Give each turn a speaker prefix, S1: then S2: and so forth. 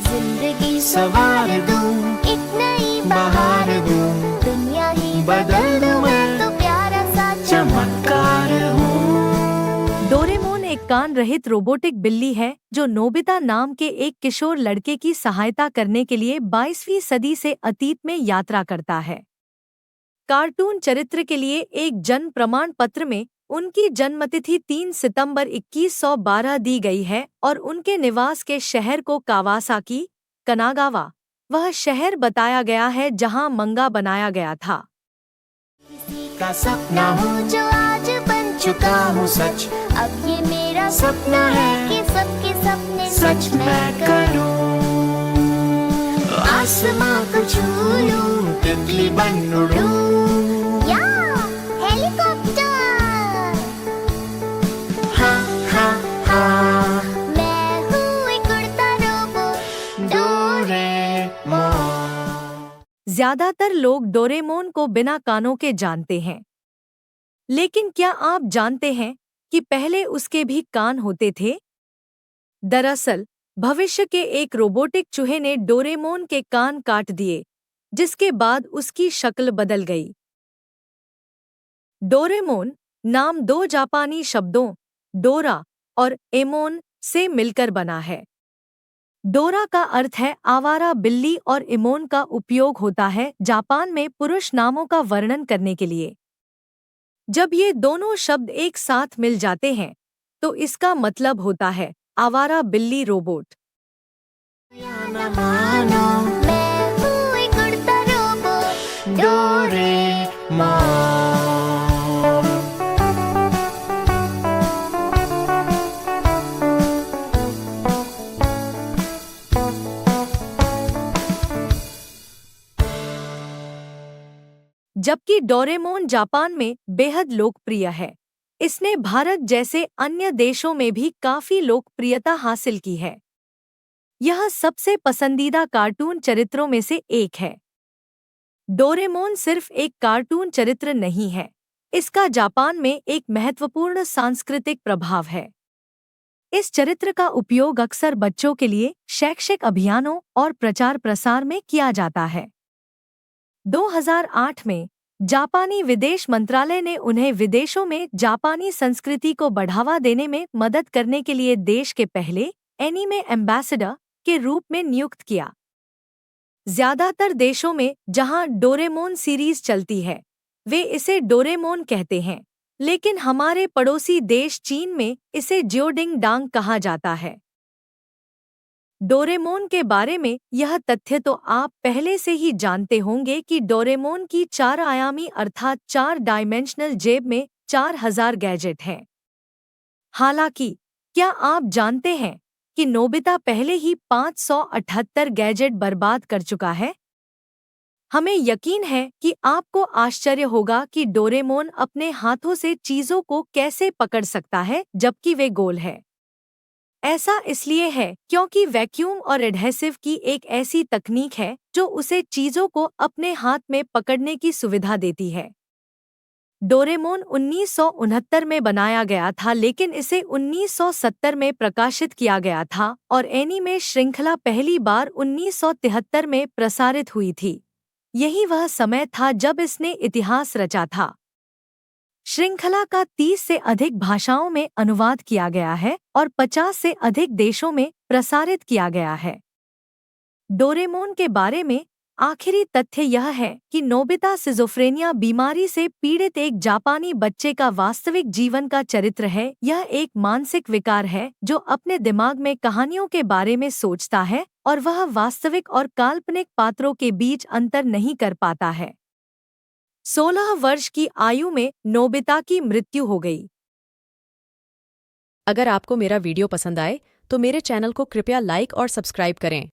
S1: जिंदगी सवार दूं, एक नई बहार दूं, दुनिया ही बदल दूं, मैं तो प्यारा सा चमत्कार हूँ।
S2: डोरेमोन एक कान रहित रोबोटिक बिल्ली है जो नोबिता नाम के एक किशोर लड़के की सहायता करने के लिए 22वीं सदी से अतीत में यात्रा करता है। कार्टून चरित्र के लिए एक जन्म प्रमाण पत्र में उनकी जन्मतिथि 3 सितंबर 2112 दी गई है और उनके निवास के शहर को कावासाकी, कनागावा, वह शहर बताया गया है जहां मंगा बनाया गया था।
S1: किसी का सपना हूँ जो आज बन चुका हूँ सच, अब ये मेरा सपना है कि सबके सपने सच मैं करूँ। आसमां को छू लूं, तितली बन उड़ूं, या हेलीकॉप्टर। हाँ हाँ हाँ, मैं हूँ एक उड़ता रोबोट, डोरेमोन।
S2: ज्यादातर लोग डोरेमोन को बिना कानों के जानते हैं, लेकिन क्या आप जानते हैं कि पहले उसके भी कान होते थे? दरअसल, भविष्य के एक रोबोटिक चूहे ने डोरेमोन के कान काट दिए, जिसके बाद उसकी शक्ल बदल गई। डोरेमोन नाम दो जापानी शब्दों डोरा और एमोन से मिलकर बना है। डोरा का अर्थ है आवारा बिल्ली और एमोन का उपयोग होता है जापान में पुरुष नामों का वर्णन करने के लिए। जब ये दोनों शब्द एक साथ मिल जाते हैं, तो इसका मतलब होता है आवारा बिल्ली रोबोट।
S1: या न मानो, मैं हूँ एक उड़ता रोबोट, डोरेमोन।
S2: जबकि डोरेमोन जापान में बेहद लोकप्रिय है, इसने भारत जैसे अन्य देशों में भी काफी लोकप्रियता हासिल की है। यह सबसे पसंदीदा कार्टून चरित्रों में से एक है। डोरेमोन सिर्फ एक कार्टून चरित्र नहीं है, इसका जापान में एक महत्वपूर्ण सांस्कृतिक प्रभाव है। इस चरित्र का उपयोग अक्सर बच्चों के लिए शैक्षिक अभियानों और प्रचार प्रसार में किया जाता है। 2008 में जापानी विदेश मंत्रालय ने उन्हें विदेशों में जापानी संस्कृति को बढ़ावा देने में मदद करने के लिए देश के पहले एनीमे एम्बेसडर के रूप में नियुक्त किया। ज्यादातर देशों में जहां डोरेमोन सीरीज चलती है, वे इसे डोरेमोन कहते हैं, लेकिन हमारे पड़ोसी देश चीन में इसे जियोडिंग डांग कहा जाता है। डोरेमोन के बारे में यह तथ्य तो आप पहले से ही जानते होंगे कि डोरेमोन की 4 आयामी अर्थात 4 डायमेंशनल जेब में 4000 गैजेट हैं। हालांकि, क्या आप जानते हैं कि नोबिता पहले ही 578 गैजेट बर्बाद कर चुका है? हमें यकीन है कि आपको आश्चर्य होगा कि डोरेमोन अपने हाथों से चीजों को कैसे पकड़ सकता है जबकि वे गोल है। ऐसा इसलिए है क्योंकि वैक्यूम और एडहेसिव की एक ऐसी तकनीक है जो उसे चीजों को अपने हाथ में पकड़ने की सुविधा देती है। डोरेमोन 1969 में बनाया गया था, लेकिन इसे 1970 में प्रकाशित किया गया था और एनीमे श्रृंखला पहली बार 1973 में प्रसारित हुई थी। यही वह समय था जब इसने इतिहास रचा था। श्रृंखला का 30 से अधिक भाषाओं में अनुवाद किया गया है और 50 से अधिक देशों में प्रसारित किया गया है। डोरेमोन के बारे में आखिरी तथ्य यह है कि नोबिता सिजोफ्रेनिया बीमारी से पीड़ित एक जापानी बच्चे का वास्तविक जीवन का चरित्र है। यह एक मानसिक विकार है जो अपने दिमाग में कहानियों के बारे में सोचता है और वह वास्तविक और काल्पनिक पात्रों के बीच अंतर नहीं कर पाता है। 16 वर्ष की आयु में नोबिता की मृत्यु हो गई।
S3: अगर आपको मेरा वीडियो पसंद आए तो मेरे चैनल को कृपया लाइक और सब्सक्राइब करें।